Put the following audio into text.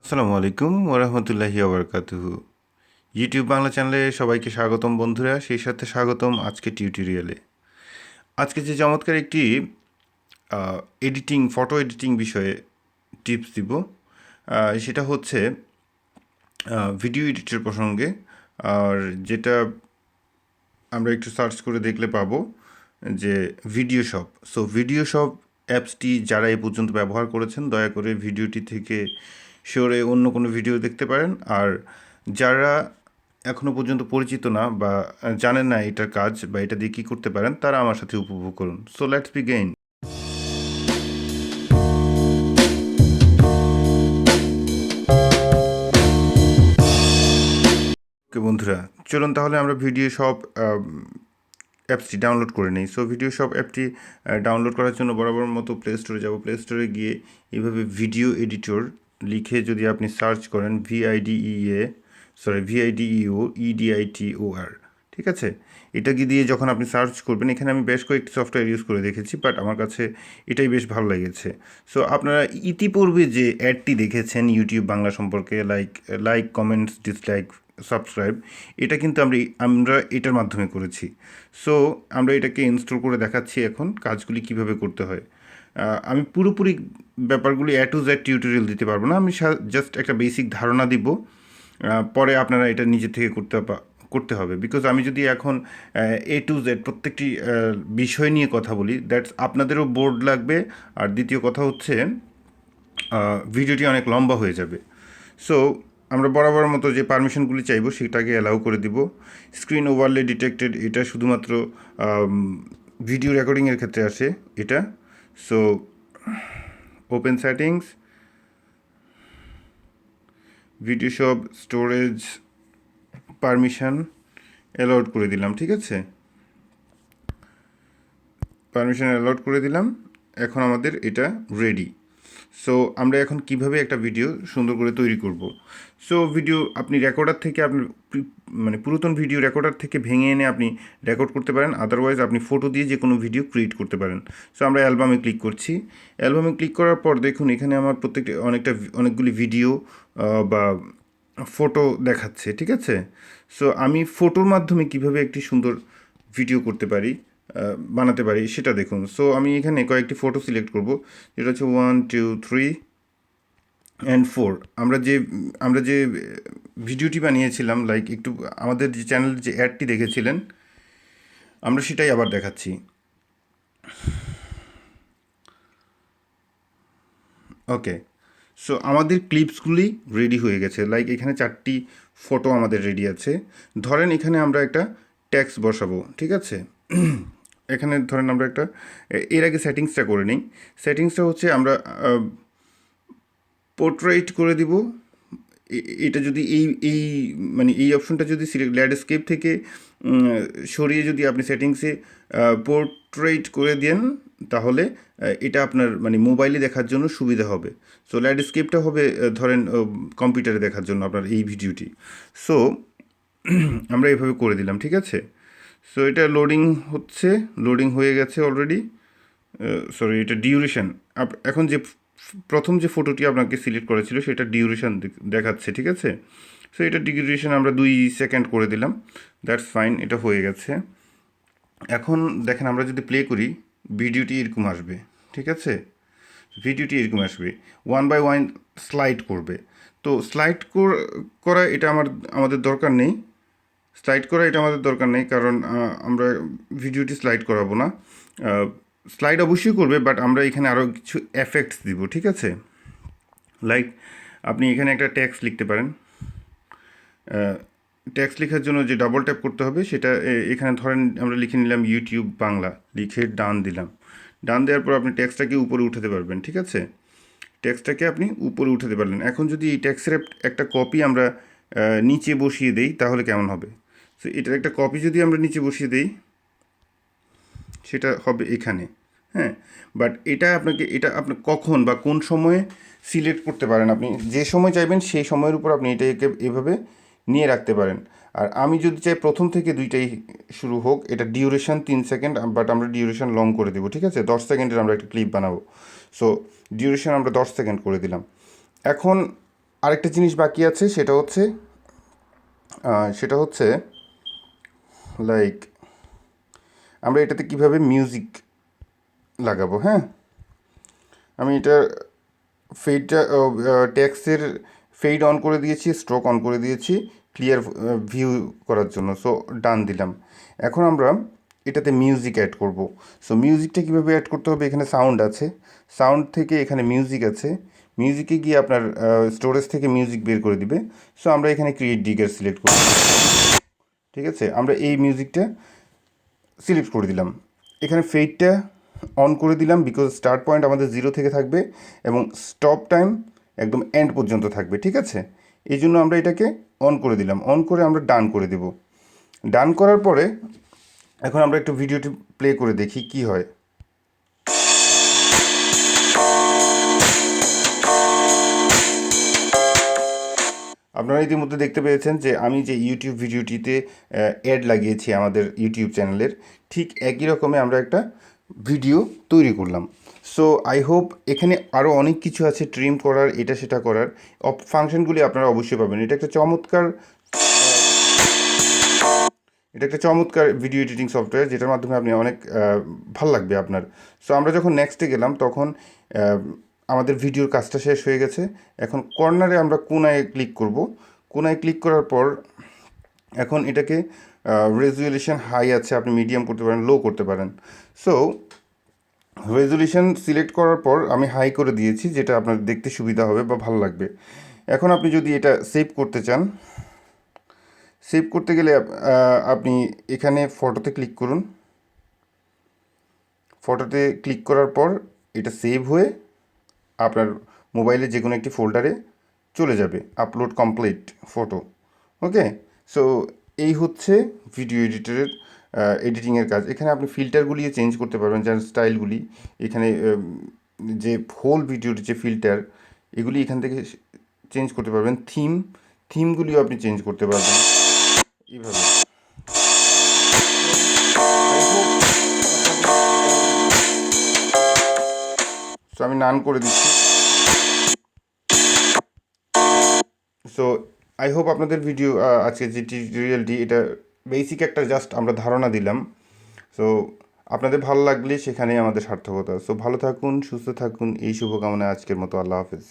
আসসালামু আলাইকুম ওরহমতুল্লাহি ওবরকাতুহু। ইউটিউব বাংলা চ্যানেলে সবাইকে স্বাগতম বন্ধুরা, সেই সাথে স্বাগতম আজকে টিউটোরিয়ালে। আজকে যে চমৎকার একটি ফটো এডিটিং বিষয়ে টিপস দিব, সেটা হচ্ছে ভিডিও এডিটের প্রসঙ্গে। আর যেটা আমরা একটু সার্চ করে দেখলে পাবো যে video shop. So video shop অ্যাপসটি যারা এই পর্যন্ত ব্যবহার করেছেন দয়া করে ভিডিওটি থেকে সরে অন্য কোনো ভিডিও দেখতে পারেন। আর যারা এখনও পর্যন্ত পরিচিত না বা জানেন না এটার কাজ বা এটা দিয়ে কী করতে পারেন, তারা আমার সাথে উপভোগ করুন। So let's begin. ওকে বন্ধুরা, চলুন তাহলে আমরা ভিডিও শপ অ্যাপসটি ডাউনলোড করে নিই। সো ভিডিও শপ অ্যাপটি ডাউনলোড করার জন্য বরাবর মতো প্লে স্টোরে যাব। প্লে স্টোরে গিয়ে এইভাবে ভিডিও এডিটর লিখে যদি আপনি সার্চ করেন VIDEO ঠিক আছে, এটাকে দিয়ে যখন আপনি সার্চ করবেন, এখানে আমি বেশ কয়েকটি সফটওয়্যার ইউজ করে দেখেছি, বাট আমার কাছে এটাই বেশ ভালো লেগেছে। সো আপনারা ইতিপূর্বে যে অ্যাডটি দেখেছেন ইউটিউব বাংলা সম্পর্কে, লাইক কমেন্টস ডিসলাইক সাবস্ক্রাইব, এটা কিন্তু আমরা এটার মাধ্যমে করেছি। সো আমরা এটাকে ইনস্টল করে দেখাচ্ছি এখন কাজগুলি কিভাবে করতে হয়। আমি পুরোপুরি ব্যাপারগুলি টু জেড টিউটোরিয়াল দিতে পারবো না, আমি জাস্ট একটা বেসিক ধারণা দিব। পরে আপনারা এটা নিজে থেকে করতে হবে। বিকজ আমি যদি এখন টু জেড প্রত্যেকটি বিষয় নিয়ে কথা বলি, দ্যাটস আপনাদেরও বোর্ড লাগবে। আর দ্বিতীয় কথা হচ্ছে ভিডিওটি অনেক লম্বা হয়ে যাবে। সো আমরা বরাবর মতো যে পারমিশনগুলি চাইবো সেটাকে অ্যালাউ করে দিব। স্ক্রিন ওভারলে ডিটেক্টেড, এটা শুধুমাত্র ভিডিও রেকর্ডিংয়ের ক্ষেত্রে আসে এটা। So open settings, video shop storage permission allowed করে দিলাম। ঠিক আছে, পারমিশন অ্যালাউড করে দিলাম। এখন আমাদের এটা রেডি। সো আমরা এখন কিভাবে একটা ভিডিও সুন্দর করে তৈরি করব। সো ভিডিও আপনি রেকর্ডার থেকে মানে পুরাতন ভিডিও রেকর্ডার থেকে ভেঙে এনে আপনি রেকর্ড করতে পারেন। আদারওয়াইজ আপনি ফটো দিয়ে যে কোনো ভিডিও ক্রিয়েট করতে পারেন। সো আমরা অ্যালবামে ক্লিক করছি। অ্যালবামে ক্লিক করার পর দেখুন এখানে আমার অনেকগুলি ভিডিও বা ফটো দেখাচ্ছে। ঠিক আছে, সো আমি ফটোর মাধ্যমে কিভাবে একটি সুন্দর ভিডিও করতে পারি, বানাতে পারি সেটা দেখুন। সো আমি এখানে কয়েকটি ফটো সিলেক্ট করব, যেটা হচ্ছে 1 2 3 and 4। আমরা যে ভিডিওটি বানিয়েছিলাম, একটু আমাদের যে চ্যানেলের যে অ্যাডটি দেখেছিলেন, আমরা সেটাই আবার দেখাচ্ছি। ওকে, সো আমাদের ক্লিপসগুলি রেডি হয়ে গেছে। এখানে 4টি ফটো আমাদের রেডি আছে। ধরেন এখানে আমরা একটা ট্যাক্স বসাবো। ঠিক আছে, এখানে ধরেন আমরা এর আগে সেটিংসটা করে নিই। সেটিংসটা হচ্ছে আমরা পোর্ট্রেট করে দিব। এটা যদি এই মানে এই অপশনটা যদি সিলেক্ট ল্যান্ডস্কেপ থেকে সরিয়ে যদি আপনি সেটিংসে পোর্ট্রেট করে দেন, তাহলে এটা আপনার মানে মোবাইলে দেখার জন্য সুবিধা হবে। সো ল্যান্ডস্কেপটা হবে ধরেন কম্পিউটারে দেখার জন্য আপনার এই ভিডিওটি। সো আমরা এভাবে করে দিলাম। ঠিক আছে, সো এটা লোডিং হচ্ছে, লোডিং হয়ে গেছে অলরেডি। সরি, এটা ডিউরেশন। এখন যে প্রথম যে ফটোটি আপনাকে সিলেক্ট করেছিল সেটা ডিউরেশন দেখাচ্ছে। ঠিক আছে, সো এটা ডিউরেশন আমরা 2 সেকেন্ড করে দিলাম। দ্যাটস ফাইন, এটা হয়ে গেছে। এখন দেখেন আমরা যদি প্লে করি, ভিডিওটি এরকম আসবে। ঠিক আছে, ভিডিওটি এরকম আসবে, 1 বাই 1 স্লাইড করবে। তো স্লাইড করা এটা আমাদের দরকার নেই। কারণ আমরা ভিডিওটি স্লাইড করাবো না। স্লাইড অবশ্যই করবে, বাট আমরা এখানে আরও কিছু এফেক্টস দিব। ঠিক আছে, লাইক আপনি এখানে একটা ট্যাক্স লিখতে পারেন। ট্যাক্স লেখার জন্য যে ডাবল ট্যাপ করতে হবে সেটা এখানে ধরেন আমরা লিখে নিলাম ইউটিউব বাংলা, লিখে ডান দিলাম। ডান দেওয়ার পর আপনি ট্যাক্সটাকে উপরে উঠাতে পারবেন। ঠিক আছে, ট্যাক্সটাকে আপনি উপরে উঠাতে পারলেন। এখন যদি এই ট্যাক্সের একটা কপি আমরা নিচে বসিয়ে দেই, তাহলে কেমন হবে? সো এটার একটা কপি যদি আমরা নিচে বসিয়ে দেই, সেটা হবে এখানে। হ্যাঁ, বাট এটা আপনার কখন বা কোন সময়ে সিলেক্ট করতে পারেন। আপনি যে সময় চাইবেন সেই সময়ের উপর আপনি এটাকে এভাবে নিয়ে রাখতে পারেন। আর আমি যদি চাই প্রথম থেকে দুইটাই শুরু হোক, এটা ডিউরেশন 3 সেকেন্ড, বাট আমরা ডিউরেশন লং করে দেবো। ঠিক আছে, 10 সেকেন্ডের আমরা একটা ক্লিপ বানাবো। সো ডিউরেশন আমরা 10 সেকেন্ড করে দিলাম। এখন আরেকটা জিনিস বাকি আছে, সেটা হচ্ছে লাইক আমরা এটাতে কিভাবে মিউজিক লাগাবো। হ্যাঁ, আমি এটা ফেডটা ট্যাক্সের ফেড অন করে দিয়েছি, স্ট্রোক অন করে দিয়েছি ক্লিয়ার ভিউ করার জন্য। সো ডান দিলাম। এখন আমরা এটাতে মিউজিক অ্যাড করব। সো মিউজিকটা কীভাবে অ্যাড করতে হবে, এখানে সাউন্ড আছে, সাউন্ড থেকে এখানে মিউজিক আছে, মিউজিকে গিয়ে আপনার স্টোরেজ থেকে মিউজিক বের করে দিবে। সো আমরা এখানে ক্রিয়েট ডিগার সিলেক্ট করব। ঠিক আছে, আমরা এই মিউজিকটা সিলেক্ট করে দিলাম। এখানে ফেডটা অন করে দিলাম, বিকজ স্টার্ট পয়েন্ট আমাদের 0 থেকে থাকবে এবং স্টপ টাইম একদম এন্ড পর্যন্ত থাকবে। ঠিক আছে, এই জন্য আমরা এটাকে অন করে দিলাম। অন করে আমরা ডান করে দেব। ডান করার পরে এখন আমরা একটু ভিডিওটি প্লে করে দেখি কি হয়। আপনারা ইতিমধ্যে দেখতে পেয়েছেন যে আমি যে ইউটিউব ভিডিওটিতে অ্যাড লাগিয়েছি আমাদের ইউটিউব চ্যানেলের, ঠিক একই রকমই আমরা একটা ভিডিও তৈরি করলাম। সো আই হোপ এখানে আরও অনেক কিছু আছে ট্রিম করার, এটা সেটা করার ফাংশনগুলি আপনারা অবশ্যই পাবেন। এটা একটা চমৎকার ভিডিও এডিটিং সফটওয়্যার, যেটার মাধ্যমে আপনি অনেক ভাল লাগবে আপনার। সো আমরা যখন নেক্সটে গেলাম তখন আমাদের ভিডিওর কাজটা শেষ হয়ে গেছে। এখন কর্নারে আমরা কোনায় ক্লিক করব। কোনায় ক্লিক করার পর এখন এটাকে রেজুলেশন হাই আছে, আপনি মিডিয়াম করতে পারেন, লো করতে পারেন। সো রেজুলেশন সিলেক্ট করার পর আমি হাই করে দিয়েছি, যেটা আপনার দেখতে সুবিধা হবে বা ভালো লাগবে। এখন আপনি যদি এটা সেভ করতে চান, সেভ করতে গেলে আপনি এখানে ফটোতে ক্লিক করুন। ফটোতে ক্লিক করার পর এটা সেভ হয়ে আপনার মোবাইলে যে কোনো একটি ফোল্ডারে চলে যাবে, আপলোড কমপ্লিট ফটো। ওকে, সো এই হচ্ছে ভিডিও এডিটরের এডিটিংয়ের কাজ। এখানে আপনি ফিল্টারগুলিও চেঞ্জ করতে পারবেন, যেমন স্টাইলগুলি এখানে যে হোল ভিডিওর যে ফিল্টার, এগুলি এখান থেকে চেঞ্জ করতে পারবেন। থিমগুলিও আপনি চেঞ্জ করতে পারবেন এইভাবে। সো আমি নান করে দিচ্ছি। সো আই হোপ আপনাদের ভিডিও আজকে যে টিউটোরিয়ালটি, এটা বেসিক একটা জাস্ট আমরা ধারণা দিলাম। সো আপনাদের ভালো লাগলে সেখানেই আমাদের সার্থকতা। সো ভালো থাকুন, সুস্থ থাকুন, এই শুভকামনায় আজকের মতো আল্লাহ হাফেজ।